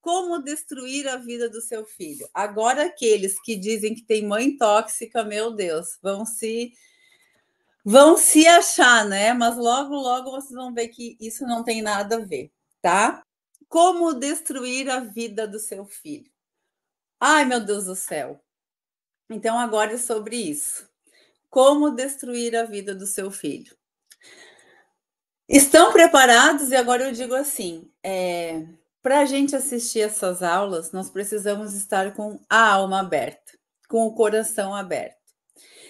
Como destruir a vida do seu filho? Agora, aqueles que dizem que tem mãe tóxica, meu Deus, vão se achar, né? Mas logo, logo vocês vão ver que isso não tem nada a ver, tá? Como destruir a vida do seu filho? Ai, meu Deus do céu. Então, agora é sobre isso. Como destruir a vida do seu filho? Estão preparados? E agora eu digo assim: para a gente assistir essas aulas, nós precisamos estar com a alma aberta, com o coração aberto.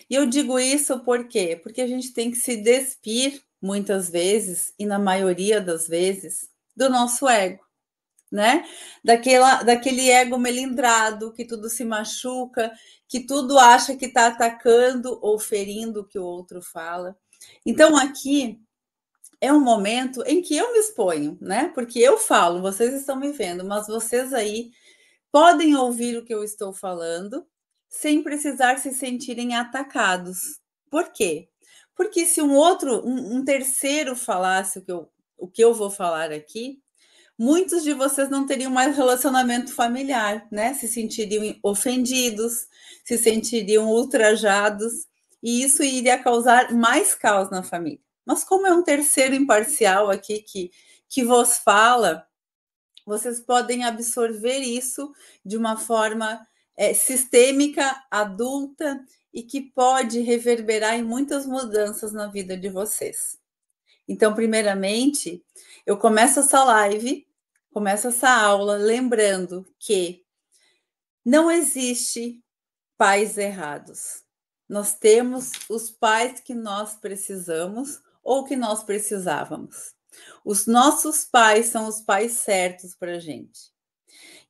E eu digo isso por quê? Porque a gente tem que se despir, muitas vezes, e na maioria das vezes, do nosso ego, né? Daquele ego melindrado, que tudo se machuca, que tudo acha que está atacando ou ferindo o que o outro fala. Então, aqui é um momento em que eu me exponho, né? Porque eu falo, vocês estão me vendo, mas vocês aí podem ouvir o que eu estou falando sem precisar se sentirem atacados. Por quê? Porque se um terceiro falasse o que eu vou falar aqui, muitos de vocês não teriam mais relacionamento familiar, né? Se sentiriam ofendidos, se sentiriam ultrajados, e isso iria causar mais caos na família. Mas como é um terceiro imparcial aqui que vos fala, vocês podem absorver isso de uma forma sistêmica, adulta, e que pode reverberar em muitas mudanças na vida de vocês. Então, primeiramente, eu começo essa live, começo essa aula lembrando que não existe pais errados. Nós temos os pais que nós precisamos ou que nós precisávamos. Os nossos pais são os pais certos para a gente.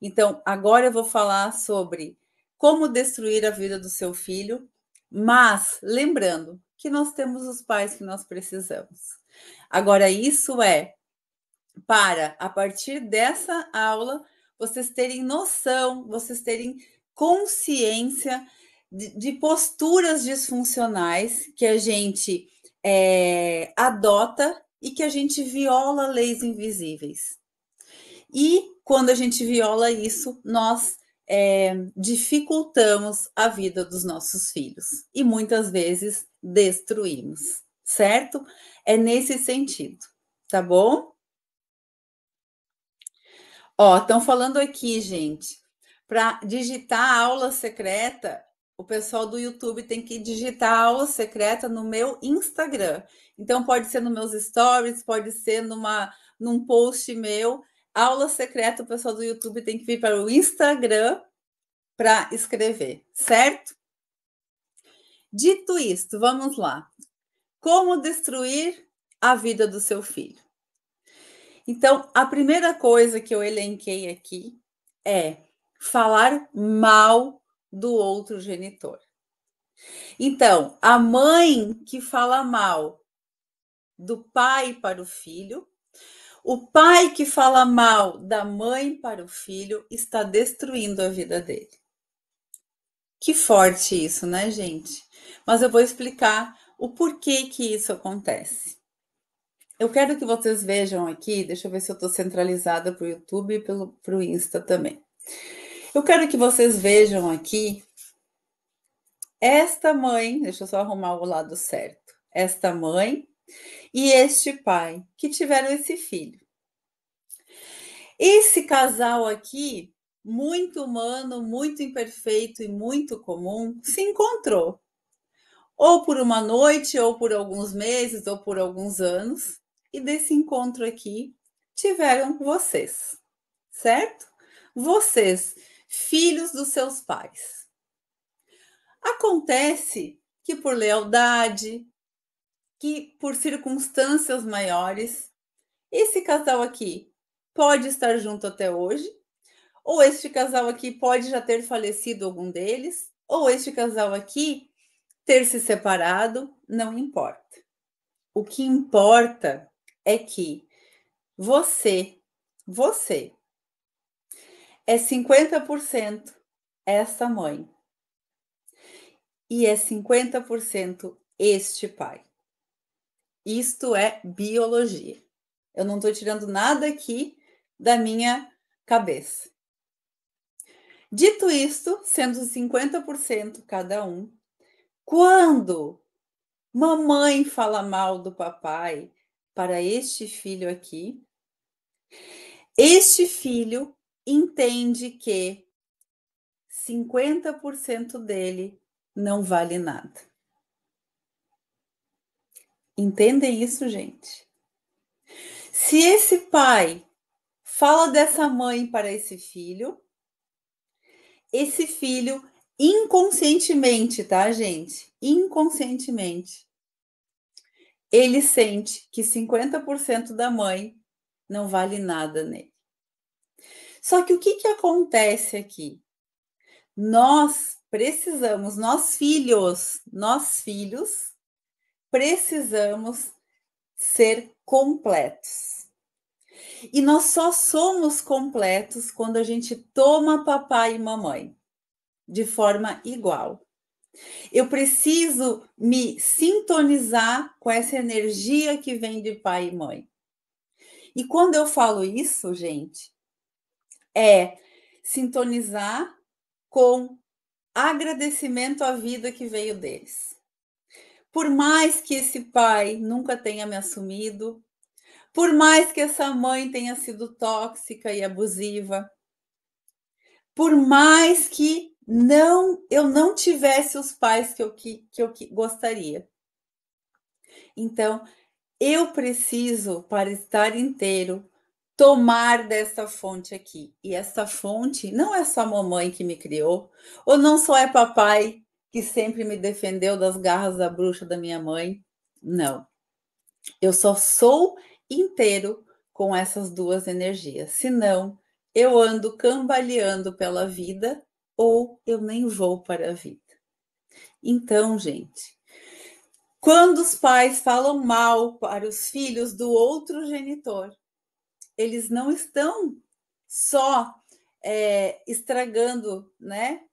Então, agora eu vou falar sobre como destruir a vida do seu filho, mas lembrando que nós temos os pais que nós precisamos. Agora, isso é para, a partir dessa aula, vocês terem noção, vocês terem consciência de posturas disfuncionais que a gente adota e que a gente viola leis invisíveis. E quando a gente viola isso, nós dificultamos a vida dos nossos filhos e muitas vezes destruímos, certo? É nesse sentido, tá bom? Ó, estão falando aqui, gente, para digitar a aula secreta, o pessoal do YouTube tem que digitar a aula secreta no meu Instagram. Então, pode ser nos meus stories, pode ser num post meu. Aula secreta, o pessoal do YouTube tem que vir para o Instagram para escrever, certo? Dito isto, vamos lá. Como destruir a vida do seu filho? Então, a primeira coisa que eu elenquei aqui é falar mal do outro genitor. Então, a mãe que fala mal do pai para o filho, o pai que fala mal da mãe para o filho está destruindo a vida dele. Que forte isso, né, gente? Mas eu vou explicar o porquê que isso acontece. Eu quero que vocês vejam aqui, deixa eu ver se eu estou centralizada para o YouTube e para o Insta também. Eu quero que vocês vejam aqui esta mãe, deixa eu só arrumar o lado certo, esta mãe e este pai que tiveram esse filho. Esse casal aqui, muito humano, muito imperfeito e muito comum, se encontrou. Ou por uma noite, ou por alguns meses, ou por alguns anos. E desse encontro aqui tiveram vocês, certo? Vocês, filhos dos seus pais. Acontece que por lealdade, que por circunstâncias maiores, esse casal aqui pode estar junto até hoje, ou este casal aqui pode já ter falecido algum deles, ou este casal aqui ter se separado, não importa. O que importa é que você é 50% essa mãe e é 50% este pai. Isto é biologia. Eu não estou tirando nada aqui da minha cabeça. Dito isto, sendo 50% cada um, quando mamãe fala mal do papai para este filho aqui, este filho entende que 50% dele não vale nada. Entendem isso, gente? Se esse pai fala dessa mãe para esse filho inconscientemente, tá, gente? Inconscientemente, ele sente que 50% da mãe não vale nada nele. Só que o que acontece aqui? Nós precisamos, nós filhos, precisamos ser completos. E nós só somos completos quando a gente toma papai e mamãe de forma igual. Eu preciso me sintonizar com essa energia que vem de pai e mãe. E quando eu falo isso, gente, é sintonizar com agradecimento à vida que veio deles. Por mais que esse pai nunca tenha me assumido, por mais que essa mãe tenha sido tóxica e abusiva, por mais que eu não tivesse os pais que eu gostaria. Então, eu preciso, para estar inteiro, tomar dessa fonte aqui. E essa fonte não é só a mamãe que me criou, ou não só é papai que sempre me defendeu das garras da bruxa da minha mãe. Não. Eu só sou inteiro com essas duas energias. Senão, eu ando cambaleando pela vida ou eu nem vou para a vida. Então, gente, quando os pais falam mal para os filhos do outro genitor, eles não estão só estragando, né,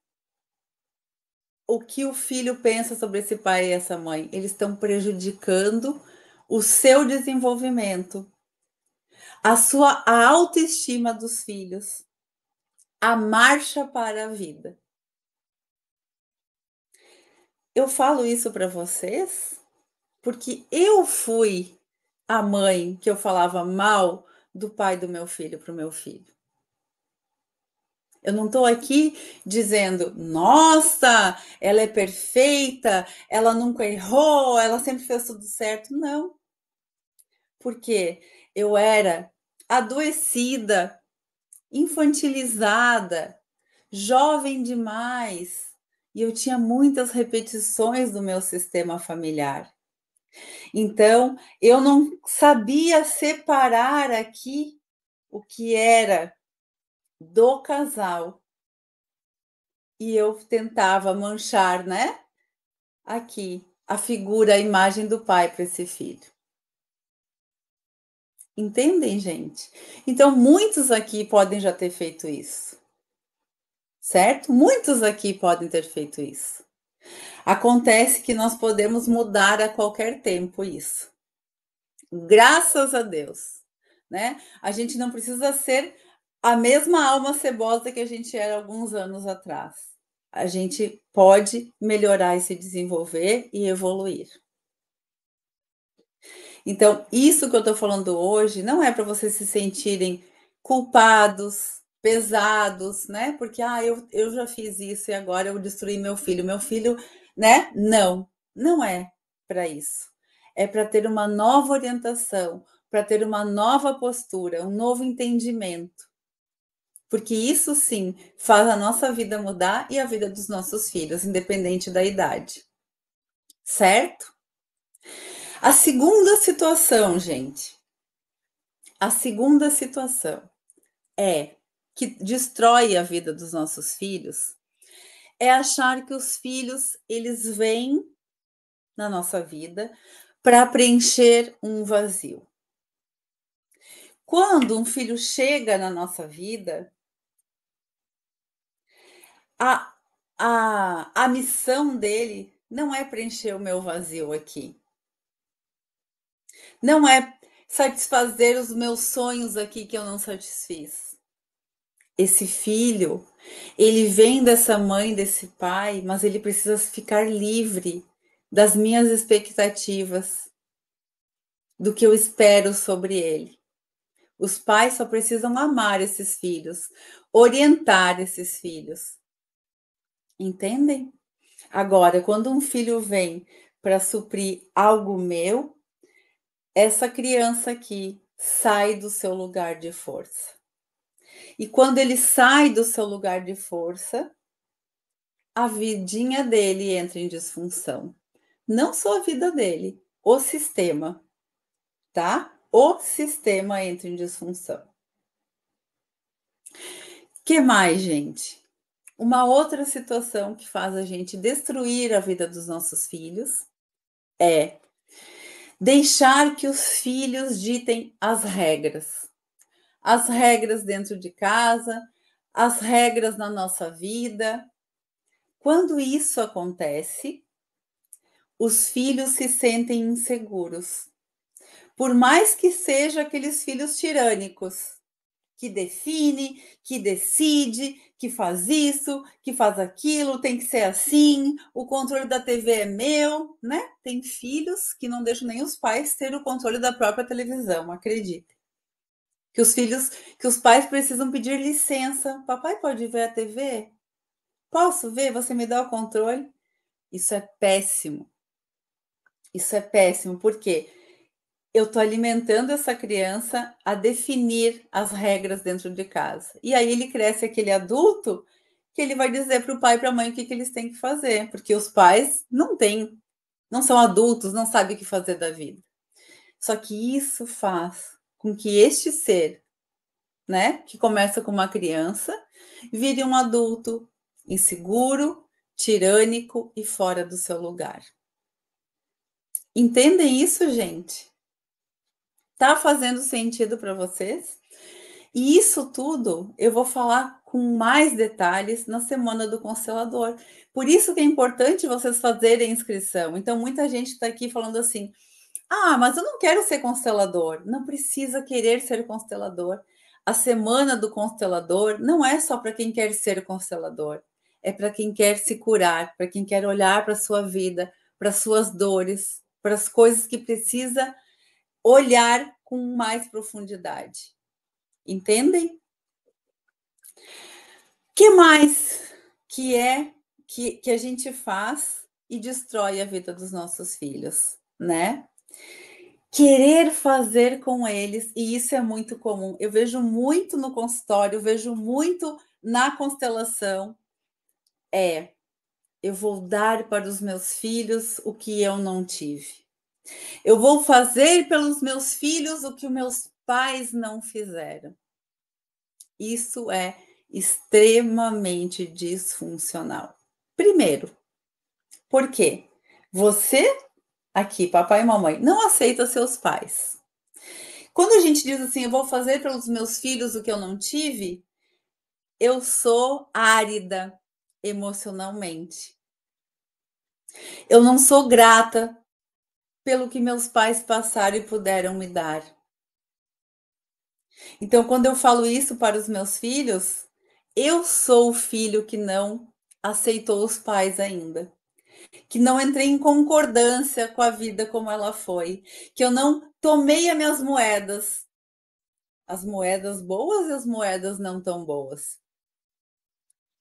o que o filho pensa sobre esse pai e essa mãe. Eles estão prejudicando o seu desenvolvimento, a autoestima dos filhos, a marcha para a vida. Eu falo isso para vocês porque eu fui a mãe que eu falava mal do pai do meu filho para o meu filho. Eu não estou aqui dizendo, nossa, ela é perfeita, ela nunca errou, ela sempre fez tudo certo. Não. Porque eu era adoecida, infantilizada, jovem demais, e eu tinha muitas repetições do meu sistema familiar. Então, eu não sabia separar aqui o que era do casal. E eu tentava manchar, né? Aqui, a figura, a imagem do pai para esse filho. Entendem, gente? Então, muitos aqui podem já ter feito isso. Certo? Muitos aqui podem ter feito isso. Acontece que nós podemos mudar a qualquer tempo isso. Graças a Deus, né? A gente não precisa ser a mesma alma cebosa que a gente era alguns anos atrás. A gente pode melhorar e se desenvolver e evoluir. Então, isso que eu estou falando hoje não é para vocês se sentirem culpados, pesados, né? Porque eu já fiz isso e agora eu destruí meu filho. Meu filho, né? Não, não é para isso. É para ter uma nova orientação, para ter uma nova postura, um novo entendimento. Porque isso sim faz a nossa vida mudar e a vida dos nossos filhos, independente da idade. Certo? A segunda situação, gente. A segunda situação que destrói a vida dos nossos filhos é achar que os filhos eles vêm na nossa vida para preencher um vazio. Quando um filho chega na nossa vida, a missão dele não é preencher o meu vazio aqui. Não é satisfazer os meus sonhos aqui que eu não satisfiz. Esse filho, Ele vem dessa mãe, desse pai, mas ele precisa ficar livre das minhas expectativas, do que eu espero sobre ele. Os pais só precisam amar esses filhos, orientar esses filhos. Entendem? Agora, quando um filho vem para suprir algo meu, essa criança aqui sai do seu lugar de força. E quando ele sai do seu lugar de força, a vidinha dele entra em disfunção. Não só a vida dele, o sistema, tá? O sistema entra em disfunção. Que mais, gente? Uma outra situação que faz a gente destruir a vida dos nossos filhos é deixar que os filhos ditem as regras. As regras dentro de casa, as regras na nossa vida. Quando isso acontece, os filhos se sentem inseguros. Por mais que sejam aqueles filhos tirânicos, que define, que decide, que faz isso, que faz aquilo, tem que ser assim, o controle da TV é meu, né? Tem filhos que não deixam nem os pais ter o controle da própria televisão, acredite. Que os pais precisam pedir licença. Papai pode ver a TV? Posso ver? Você me dá o controle? Isso é péssimo. Isso é péssimo, porque eu estou alimentando essa criança a definir as regras dentro de casa. E aí ele cresce aquele adulto que ele vai dizer para o pai e para a mãe o que eles têm que fazer, porque os pais não são adultos, não sabem o que fazer da vida. Só que isso faz com que este ser, né, que começa com uma criança, vire um adulto inseguro, tirânico e fora do seu lugar. Entendem isso, gente? Tá fazendo sentido para vocês? E isso tudo eu vou falar com mais detalhes na semana do Constelador. Por isso que é importante vocês fazerem inscrição. Então, muita gente está aqui falando assim: ah, mas eu não quero ser constelador. Não precisa querer ser constelador. A semana do Constelador não é só para quem quer ser constelador, é para quem quer se curar, para quem quer olhar para a sua vida, para as suas dores, para as coisas que precisa olhar com mais profundidade. Entendem? Que mais que a gente faz e destrói a vida dos nossos filhos, né? Querer fazer com eles, e isso é muito comum. Eu vejo muito no consultório, eu vejo muito na constelação. Eu vou dar para os meus filhos o que eu não tive. Eu vou fazer pelos meus filhos o que os meus pais não fizeram. Isso é extremamente disfuncional. Primeiro, por quê? Você, aqui, papai e mamãe, não aceita seus pais. Quando a gente diz assim, eu vou fazer pelos meus filhos o que eu não tive, eu sou árida emocionalmente. Eu não sou grata pelo que meus pais passaram e puderam me dar. Então, quando eu falo isso para os meus filhos, eu sou o filho que não aceitou os pais ainda, que não entrei em concordância com a vida como ela foi, que eu não tomei as minhas moedas, as moedas boas e as moedas não tão boas.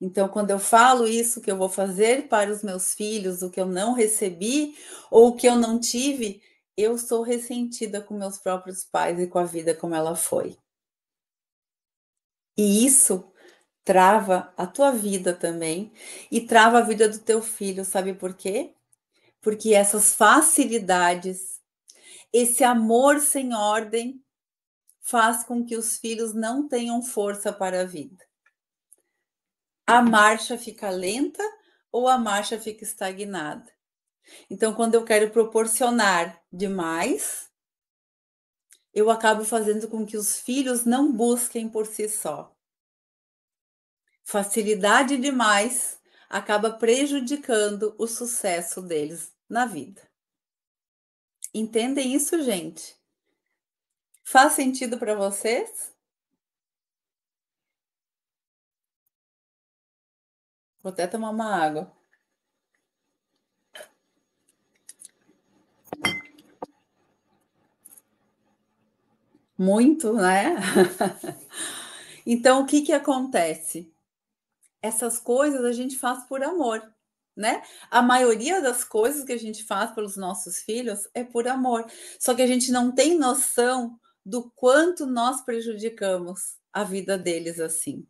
Então, quando eu falo isso, que eu vou fazer para os meus filhos, o que eu não recebi ou o que eu não tive, eu sou ressentida com meus próprios pais e com a vida como ela foi. E isso trava a tua vida também e trava a vida do teu filho, sabe por quê? Porque essas facilidades, esse amor sem ordem, faz com que os filhos não tenham força para a vida. A marcha fica lenta ou a marcha fica estagnada. Então, quando eu quero proporcionar demais, eu acabo fazendo com que os filhos não busquem por si só. Facilidade demais acaba prejudicando o sucesso deles na vida. Entendem isso, gente? Faz sentido para vocês? Vou até tomar uma água. Muito, né? Então, o que que acontece? Essas coisas a gente faz por amor, né? A maioria das coisas que a gente faz pelos nossos filhos é por amor. Só que a gente não tem noção do quanto nós prejudicamos a vida deles assim.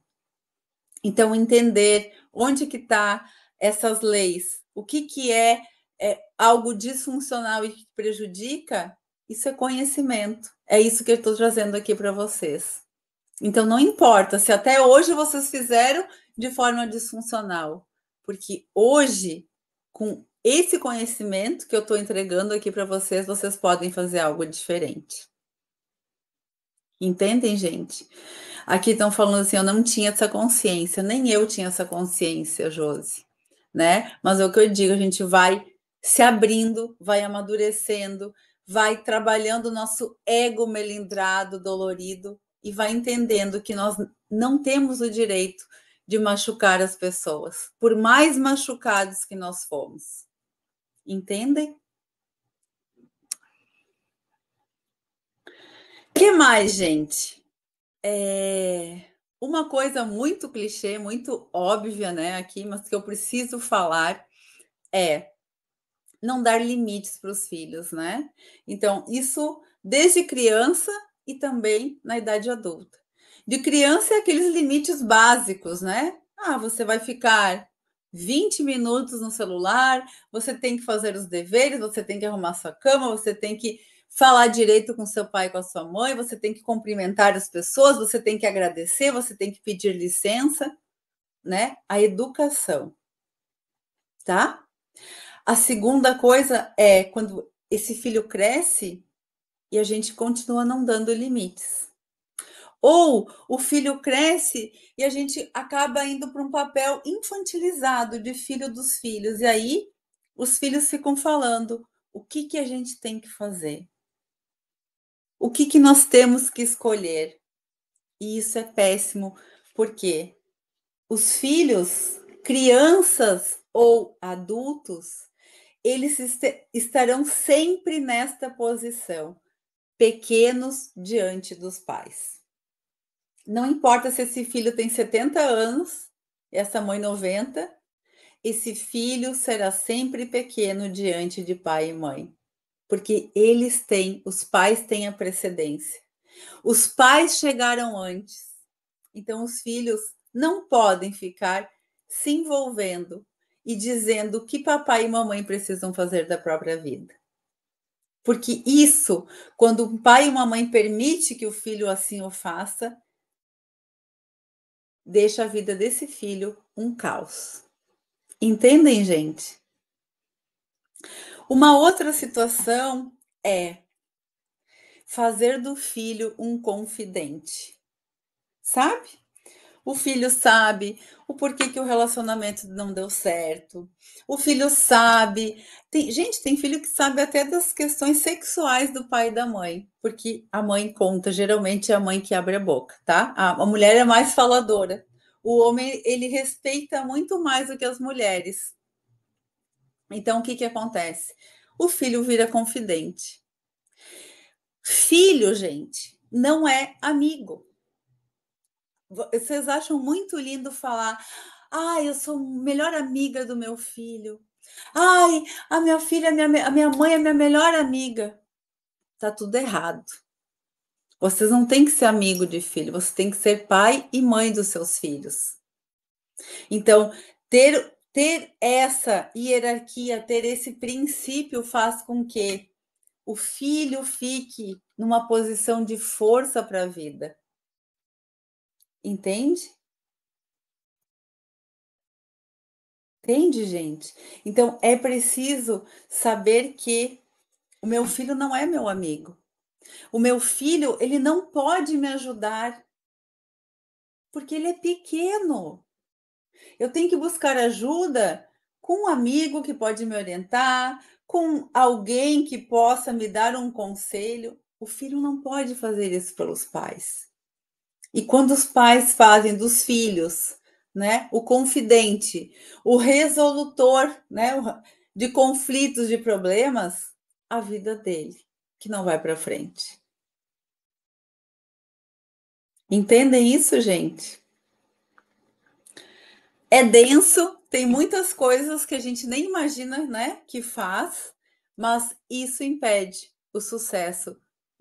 Então, entender onde que está essas leis, o que que é algo disfuncional e que prejudica, isso é conhecimento. É isso que eu estou trazendo aqui para vocês. Então, não importa se até hoje vocês fizeram de forma disfuncional, porque hoje, com esse conhecimento que eu estou entregando aqui para vocês, vocês podem fazer algo diferente. Entendem, gente? Aqui estão falando assim, eu não tinha essa consciência, nem eu tinha essa consciência, Josi, né? Mas é o que eu digo, a gente vai se abrindo, vai amadurecendo, vai trabalhando o nosso ego melindrado, dolorido, e vai entendendo que nós não temos o direito de machucar as pessoas, por mais machucados que nós fomos. Entendem? O que mais, gente? Uma coisa muito clichê, muito óbvia, né, aqui, mas que eu preciso falar é não dar limites para os filhos, né? Então, isso desde criança e também na idade adulta. De criança é aqueles limites básicos, né? Ah, você vai ficar 20 minutos no celular, você tem que fazer os deveres, você tem que arrumar sua cama, você tem que falar direito com seu pai e com a sua mãe, você tem que cumprimentar as pessoas, você tem que agradecer, você tem que pedir licença, né? A educação, tá? A segunda coisa é quando esse filho cresce e a gente continua não dando limites. Ou o filho cresce e a gente acaba indo para um papel infantilizado de filho dos filhos. E aí os filhos ficam falando o que, que a gente tem que fazer, o que, que nós temos que escolher. E isso é péssimo, porque os filhos, crianças ou adultos, eles estarão sempre nesta posição, pequenos diante dos pais. Não importa se esse filho tem 70 anos, essa mãe 90, esse filho será sempre pequeno diante de pai e mãe, porque os pais têm a precedência. Os pais chegaram antes, então os filhos não podem ficar se envolvendo e dizendo o que papai e mamãe precisam fazer da própria vida. Porque isso, quando um pai e uma mãe permite que o filho assim o faça, deixa a vida desse filho um caos. Entendem, gente? Uma outra situação é fazer do filho um confidente. Sabe? O filho sabe o porquê que o relacionamento não deu certo. O filho sabe. Tem filho que sabe até das questões sexuais do pai e da mãe, porque a mãe conta, geralmente é a mãe que abre a boca, tá? A mulher é mais faladora. O homem, ele respeita muito mais do que as mulheres. Então, o que que acontece? O filho vira confidente. Filho, gente, não é amigo. Vocês acham muito lindo falar: "Ai, eu sou melhor amiga do meu filho. Ai, a minha filha, a minha mãe é minha melhor amiga". Tá tudo errado. Vocês não têm que ser amigo de filho, você tem que ser pai e mãe dos seus filhos. Então, ter essa hierarquia, ter esse princípio faz com que o filho fique numa posição de força para a vida. Entende? Entende, gente? Então é preciso saber que o meu filho não é meu amigo. O meu filho, ele não pode me ajudar porque ele é pequeno. Eu tenho que buscar ajuda com um amigo que pode me orientar, com alguém que possa me dar um conselho. O filho não pode fazer isso pelos pais. E quando os pais fazem dos filhos né? O confidente, o resolutor, né? De conflitos, de problemas, a vida dele, que não vai para frente. Entendem isso, gente? É denso, tem muitas coisas que a gente nem imagina, né, que faz, mas isso impede o sucesso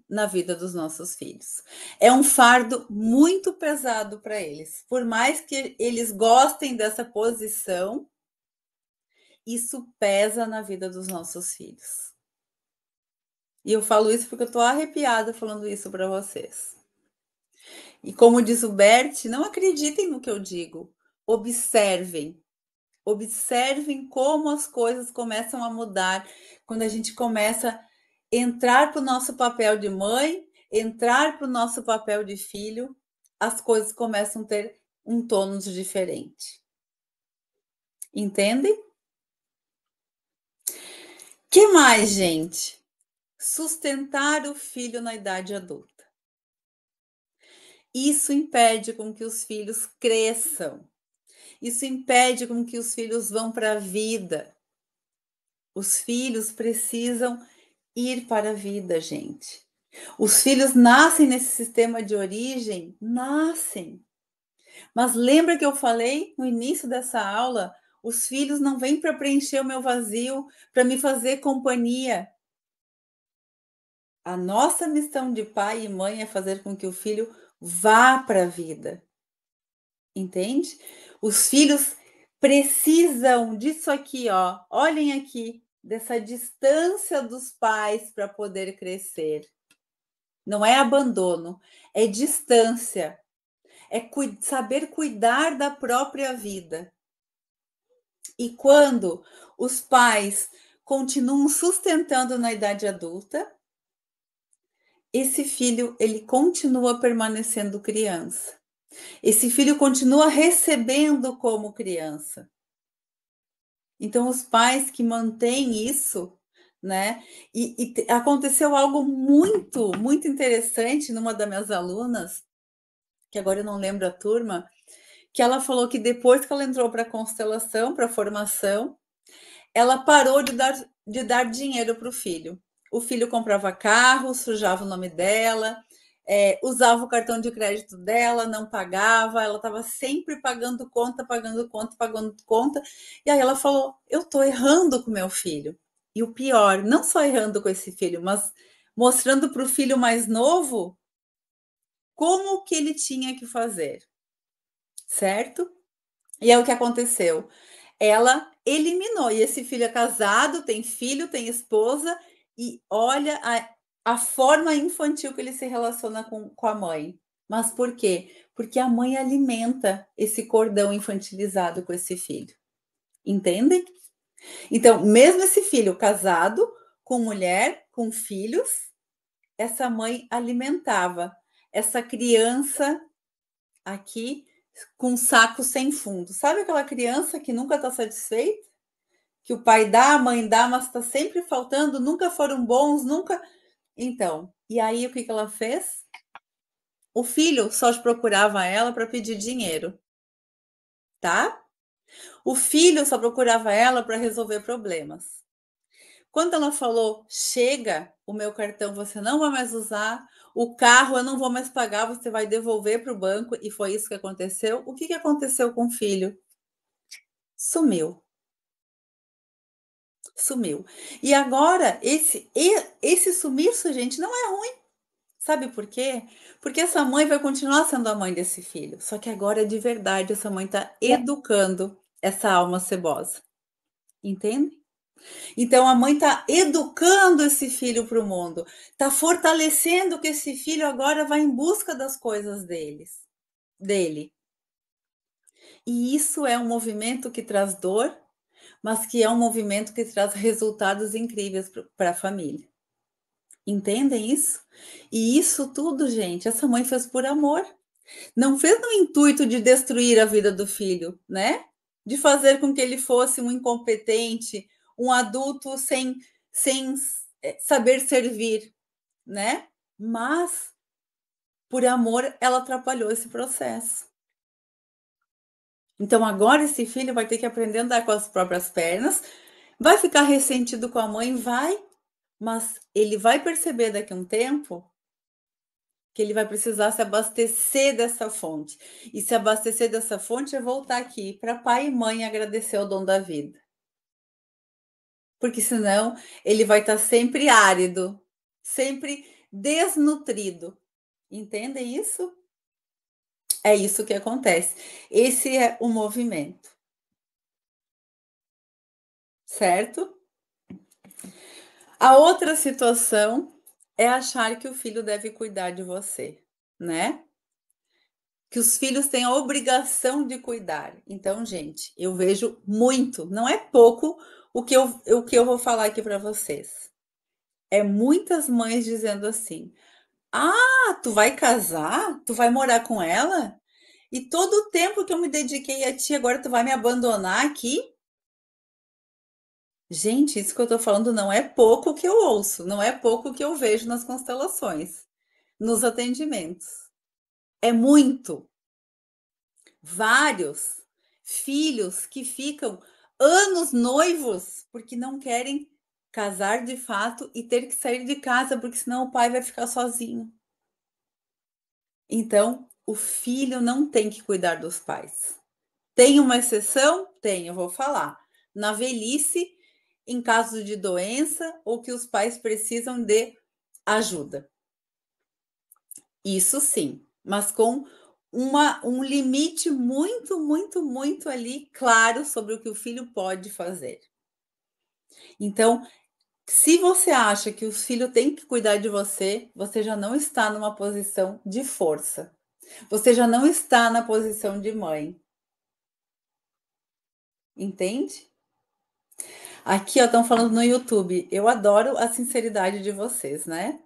na vida dos nossos filhos. É um fardo muito pesado para eles. Por mais que eles gostem dessa posição, isso pesa na vida dos nossos filhos. E eu falo isso porque eu tô arrepiada falando isso para vocês. E como diz o Bert, não acreditem no que eu digo. Observem. Observem como as coisas começam a mudar quando a gente começa a entrar para o nosso papel de mãe, entrar para o nosso papel de filho, as coisas começam a ter um tônus diferente. Entendem? Que mais, gente? Sustentar o filho na idade adulta. Isso impede com que os filhos cresçam. Isso impede com que os filhos vão para a vida. Os filhos precisam ir para a vida, gente. Os filhos nascem nesse sistema de origem? Nascem. Mas lembra que eu falei no início dessa aula? Os filhos não vêm para preencher o meu vazio, para me fazer companhia. A nossa missão de pai e mãe é fazer com que o filho vá para a vida. Entende? Os filhos precisam disso aqui, ó. Olhem aqui, dessa distância dos pais para poder crescer. Não é abandono, é distância. É saber cuidar da própria vida. E quando os pais continuam sustentando na idade adulta, esse filho ele continua permanecendo criança. Esse filho continua recebendo como criança. Então, os pais que mantêm isso, né? E aconteceu algo muito, muito interessante numa das minhas alunas, que agora eu não lembro a turma, que ela falou que depois que ela entrou para a constelação, para a formação, ela parou de dar dinheiro para o filho. O filho comprava carro, sujava o nome dela, usava o cartão de crédito dela, não pagava, ela estava sempre pagando conta, pagando conta, pagando conta. E aí ela falou: eu estou errando com meu filho. E o pior, não só errando com esse filho, mas mostrando para o filho mais novo como que ele tinha que fazer, certo? E é o que aconteceu. Ela eliminou. E esse filho é casado, tem filho, tem esposa, e olha a forma infantil que ele se relaciona com a mãe. Mas por quê? Porque a mãe alimenta esse cordão infantilizado com esse filho. Entendem? Então, mesmo esse filho casado, com mulher, com filhos, essa mãe alimentava essa criança aqui com um saco sem fundo. Sabe aquela criança que nunca está satisfeita? Que o pai dá, a mãe dá, mas está sempre faltando, nunca foram bons, nunca. Então, e aí o que ela fez? O filho só procurava ela para pedir dinheiro, tá? O filho só procurava ela para resolver problemas. Quando ela falou: chega, o meu cartão você não vai mais usar, o carro eu não vou mais pagar, você vai devolver para o banco, e foi isso que aconteceu. O que aconteceu com o filho? Sumiu. Sumiu. E agora, esse sumiço, gente, não é ruim. Sabe por quê? Porque essa mãe vai continuar sendo a mãe desse filho. Só que agora, de verdade, essa mãe está educando essa alma cebosa. Entende? Então, a mãe está educando esse filho para o mundo. Está fortalecendo que esse filho agora vai em busca das coisas dele. E isso é um movimento que traz dor, mas que é um movimento que traz resultados incríveis para a família. Entendem isso? E isso tudo, gente, essa mãe fez por amor. Não fez no intuito de destruir a vida do filho, né? De fazer com que ele fosse um incompetente, um adulto sem saber servir, né? Mas, por amor, ela atrapalhou esse processo. Então agora esse filho vai ter que aprender a andar com as próprias pernas, vai ficar ressentido com a mãe, vai, mas ele vai perceber daqui a um tempo que ele vai precisar se abastecer dessa fonte. E se abastecer dessa fonte é voltar aqui para pai e mãe agradecer ao dom da vida. Porque senão ele vai estar sempre árido, sempre desnutrido. Entendem isso? É isso que acontece. Esse é o movimento, certo? A outra situação é achar que o filho deve cuidar de você, né? Que os filhos têm a obrigação de cuidar. Então, gente, eu vejo muito, não é pouco o que eu vou falar aqui para vocês. É muitas mães dizendo assim: "Ah, tu vai casar? Tu vai morar com ela? E todo o tempo que eu me dediquei a ti, agora tu vai me abandonar aqui?" Gente, isso que eu tô falando não é pouco que eu ouço, não é pouco que eu vejo nas constelações, nos atendimentos. É muito. Vários filhos que ficam anos noivos porque não querem casar de fato e ter que sair de casa, porque senão o pai vai ficar sozinho. Então, o filho não tem que cuidar dos pais. Tem uma exceção? Tem, eu vou falar. Na velhice, em caso de doença ou que os pais precisam de ajuda. Isso sim, mas com um limite muito, muito, muito ali claro sobre o que o filho pode fazer. Então, se você acha que o filho tem que cuidar de você, você já não está numa posição de força. Você já não está na posição de mãe, entende? Aqui, ó, estão falando no YouTube. Eu adoro a sinceridade de vocês, né?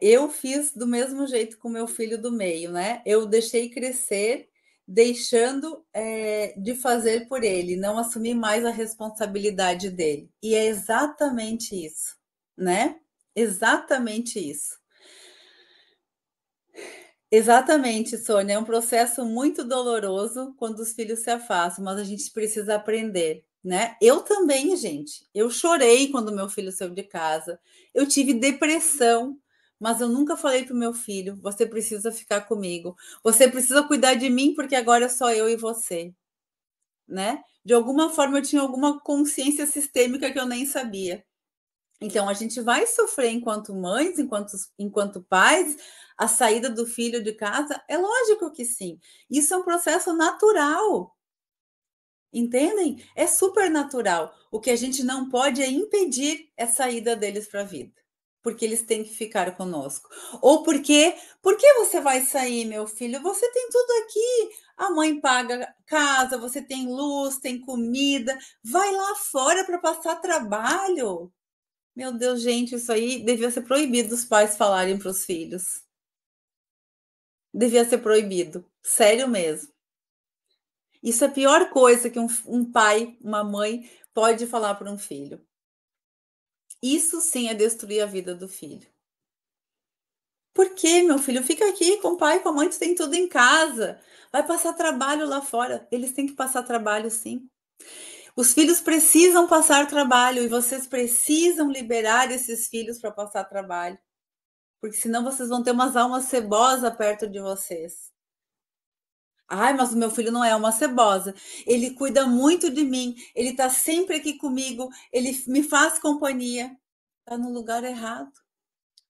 Eu fiz do mesmo jeito com meu filho do meio, né? Eu deixei crescer, deixando de fazer por ele, não assumi mais a responsabilidade dele. E é exatamente isso, né? Exatamente isso. Exatamente, Sônia. É um processo muito doloroso quando os filhos se afastam, mas a gente precisa aprender, né? Eu também, gente. Eu chorei quando meu filho saiu de casa. Eu tive depressão, mas eu nunca falei para o meu filho: você precisa ficar comigo. Você precisa cuidar de mim, porque agora é só eu e você, né? De alguma forma eu tinha alguma consciência sistêmica que eu nem sabia. Então, a gente vai sofrer enquanto mães, enquanto pais, a saída do filho de casa? É lógico que sim. Isso é um processo natural, entendem? É super natural. O que a gente não pode é impedir a saída deles para a vida, porque eles têm que ficar conosco. Ou porque, por que você vai sair, meu filho? Você tem tudo aqui. A mãe paga casa, você tem luz, tem comida. Vai lá fora para passar trabalho. Meu Deus, gente, isso aí devia ser proibido os pais falarem para os filhos. Devia ser proibido. Sério mesmo. Isso é a pior coisa que um pai, uma mãe pode falar para um filho. Isso sim é destruir a vida do filho. Por quê, meu filho? Fica aqui com o pai, com a mãe, tu tem tudo em casa. Vai passar trabalho lá fora. Eles têm que passar trabalho, sim. Os filhos precisam passar trabalho e vocês precisam liberar esses filhos para passar trabalho. Porque senão vocês vão ter umas almas cebosas perto de vocês. Ai, mas o meu filho não é uma cebosa. Ele cuida muito de mim. Ele tá sempre aqui comigo. Ele me faz companhia. Tá no lugar errado.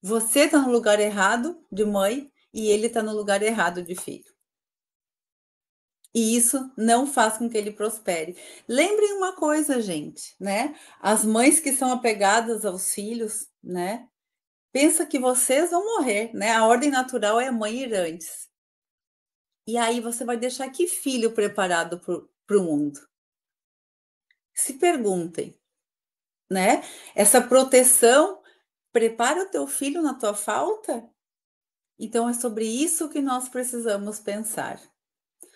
Você tá no lugar errado de mãe e ele tá no lugar errado de filho. E isso não faz com que ele prospere. Lembrem uma coisa, gente, né? As mães que são apegadas aos filhos, né? Pensa que vocês vão morrer, né? A ordem natural é a mãe ir antes. E aí você vai deixar que filho preparado para o mundo? Se perguntem, né? Essa proteção prepara o teu filho na tua falta? Então é sobre isso que nós precisamos pensar,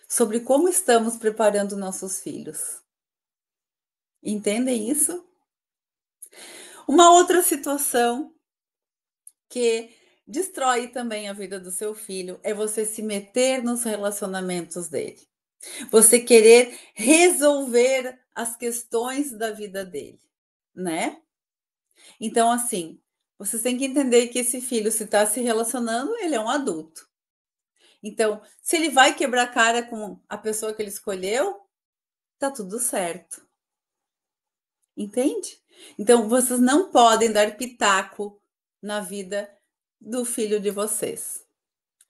sobre como estamos preparando nossos filhos. Entendem isso? Uma outra situação que destrói também a vida do seu filho é você se meter nos relacionamentos dele. Você querer resolver as questões da vida dele, né? Então, assim, você tem que entender que esse filho, se está se relacionando, ele é um adulto. Então, se ele vai quebrar a cara com a pessoa que ele escolheu, tá tudo certo. Entende? Então, vocês não podem dar pitaco na vida do filho de vocês,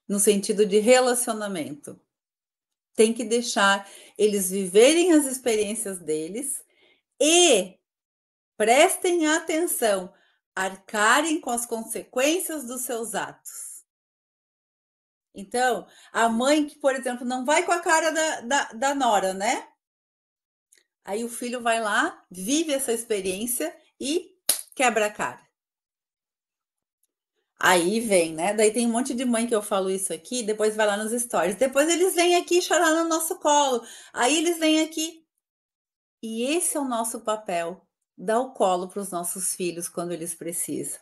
no sentido de relacionamento. Tem que deixar eles viverem as experiências deles e prestem atenção, arcarem com as consequências dos seus atos. Então, a mãe que, por exemplo, não vai com a cara da nora, né? Aí o filho vai lá, vive essa experiência e quebra a cara. Aí vem, né? Daí tem um monte de mãe que eu falo isso aqui, depois vai lá nos stories. Depois eles vêm aqui chorar no nosso colo. Aí eles vêm aqui. E esse é o nosso papel, dar o colo para os nossos filhos quando eles precisam.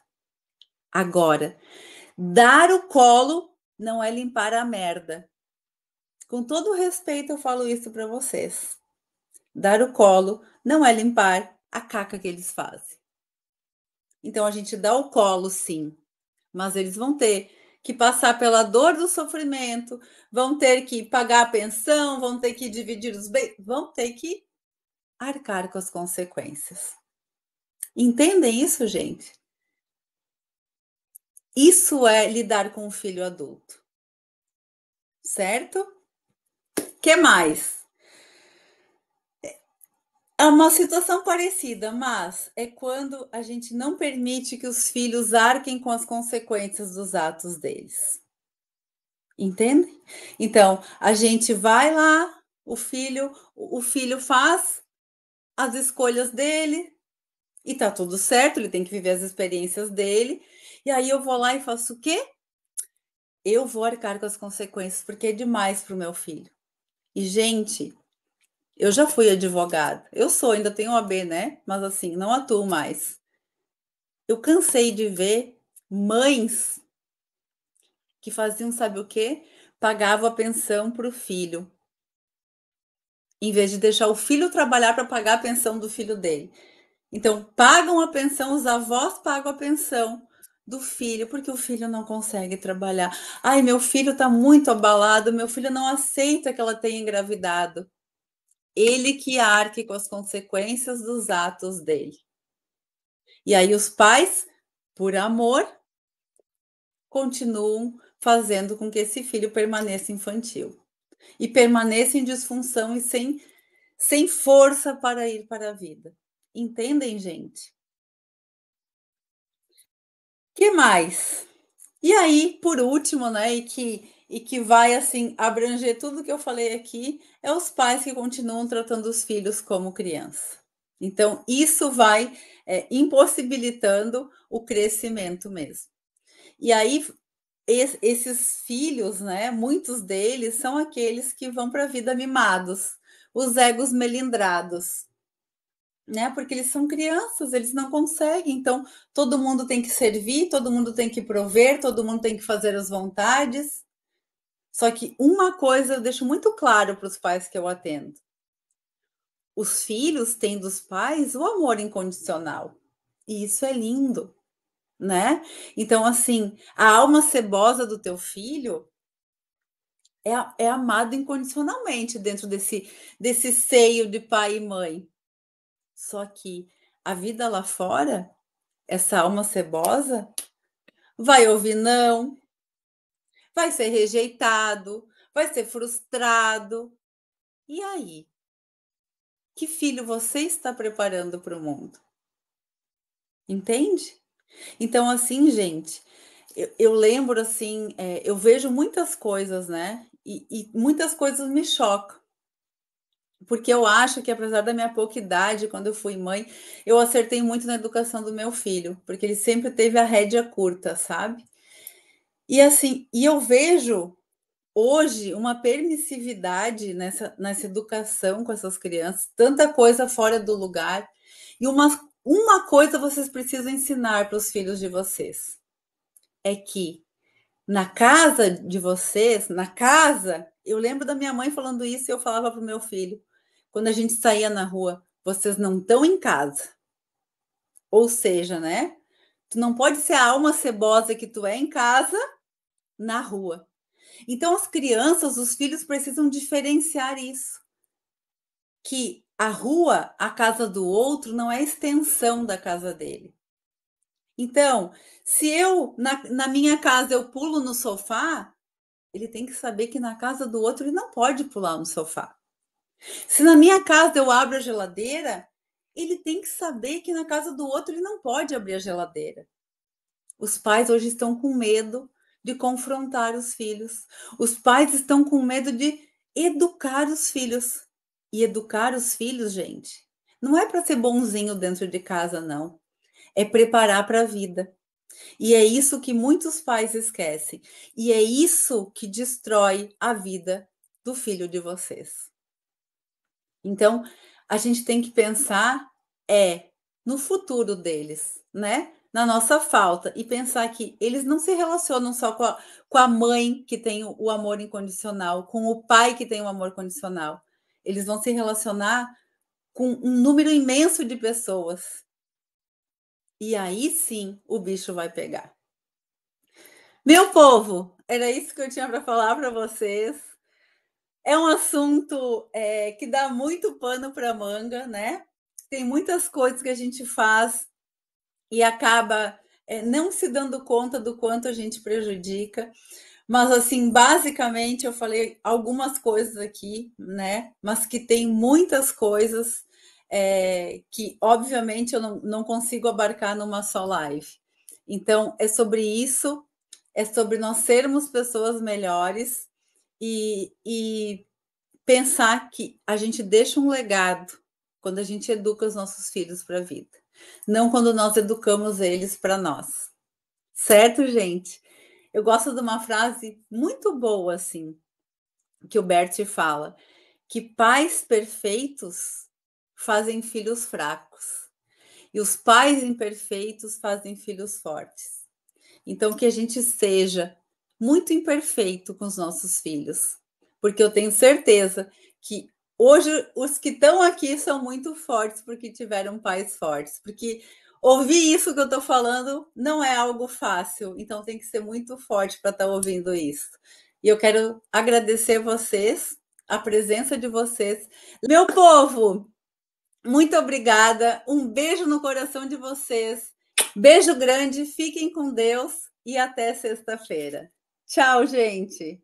Agora, dar o colo não é limpar a merda. Com todo respeito, eu falo isso para vocês. Dar o colo não é limpar a caca que eles fazem. Então a gente dá o colo, sim, mas eles vão ter que passar pela dor do sofrimento, vão ter que pagar a pensão, vão ter que dividir os bens, vão ter que arcar com as consequências. Entendem isso, gente? Isso é lidar com um filho adulto. Certo? Que mais? É uma situação parecida, mas é quando a gente não permite que os filhos arquem com as consequências dos atos deles. Entende? Então, a gente vai lá, o filho faz as escolhas dele e tá tudo certo, ele tem que viver as experiências dele. E aí eu vou lá e faço o quê? Eu vou arcar com as consequências, porque é demais para o meu filho. E, gente, eu já fui advogada. Eu sou, ainda tenho OAB, né? Mas assim, não atuo mais. Eu cansei de ver mães que faziam, sabe o quê? Pagavam a pensão para o filho, em vez de deixar o filho trabalhar para pagar a pensão do filho dele. Então, pagam a pensão, os avós pagam a pensão do filho, porque o filho não consegue trabalhar. Ai, meu filho está muito abalado, meu filho não aceita que ela tenha engravidado. Ele que arque com as consequências dos atos dele. E aí os pais, por amor, continuam fazendo com que esse filho permaneça infantil. E permaneça em disfunção e sem força para ir para a vida. Entendem, gente? Que mais? E aí, por último, né, e que vai, assim, abranger tudo que eu falei aqui, é os pais que continuam tratando os filhos como criança. Então, isso vai, impossibilitando o crescimento mesmo. E aí, esses filhos, né, muitos deles são aqueles que vão para a vida mimados, os egos melindrados, né? Porque eles são crianças, eles não conseguem. Então, todo mundo tem que servir, todo mundo tem que prover, todo mundo tem que fazer as vontades. Só que uma coisa eu deixo muito claro para os pais que eu atendo: os filhos têm dos pais o amor incondicional. E isso é lindo, né? Então, assim, a alma cebosa do teu filho é amado incondicionalmente dentro desse seio de pai e mãe. Só que a vida lá fora, essa alma cebosa vai ouvir não, vai ser rejeitado, vai ser frustrado. E aí? Que filho você está preparando para o mundo? Entende? Então, assim, gente, eu lembro assim, eu vejo muitas coisas, né? E muitas coisas me chocam. Porque eu acho que, apesar da minha pouca idade, quando eu fui mãe, eu acertei muito na educação do meu filho, porque ele sempre teve a rédea curta, sabe? E assim, e eu vejo hoje uma permissividade nessa educação com essas crianças, tanta coisa fora do lugar. E uma coisa vocês precisam ensinar para os filhos de vocês: é que na casa de vocês, na casa, Eu lembro da minha mãe falando isso e eu falava para o meu filho, quando a gente saía na rua: "Vocês não estão em casa". Ou seja, né, tu não pode ser a alma cebosa que tu é em casa, na rua. Então as crianças, os filhos precisam diferenciar isso, que a rua, a casa do outro, não é extensão da casa dele. Então, se eu na minha casa eu pulo no sofá, ele tem que saber que na casa do outro ele não pode pular no sofá. Se na minha casa eu abro a geladeira, ele tem que saber que na casa do outro ele não pode abrir a geladeira. Os pais hoje estão com medo de confrontar os filhos. Os pais estão com medo de educar os filhos. E educar os filhos, gente, não é para ser bonzinho dentro de casa, não. É preparar para a vida. E é isso que muitos pais esquecem. E é isso que destrói a vida do filho de vocês. Então, a gente tem que pensar no futuro deles, né? Na nossa falta e pensar que eles não se relacionam só com a mãe que tem o amor incondicional, com o pai que tem o amor condicional. Eles vão se relacionar com um número imenso de pessoas. E aí sim o bicho vai pegar. Meu povo, era isso que eu tinha para falar para vocês. É um assunto que dá muito pano para manga, né? Tem muitas coisas que a gente faz e acaba não se dando conta do quanto a gente prejudica. Mas, assim, basicamente, eu falei algumas coisas aqui, né? Mas que tem muitas coisas que, obviamente, eu não consigo abarcar numa só live. Então, é sobre isso, é sobre nós sermos pessoas melhores e pensar que a gente deixa um legado quando a gente educa os nossos filhos para a vida, não quando nós educamos eles para nós. Certo, gente? Eu gosto de uma frase muito boa, assim, que o Bert fala, que pais perfeitos fazem filhos fracos e os pais imperfeitos fazem filhos fortes. Então, que a gente seja muito imperfeito com os nossos filhos, porque eu tenho certeza que hoje os que estão aqui são muito fortes porque tiveram pais fortes, porque ouvir isso que eu estou falando não é algo fácil, então tem que ser muito forte para estar ouvindo isso. E eu quero agradecer vocês, a presença de vocês. Meu povo, muito obrigada, um beijo no coração de vocês. Beijo grande, fiquem com Deus e até sexta-feira. Tchau, gente.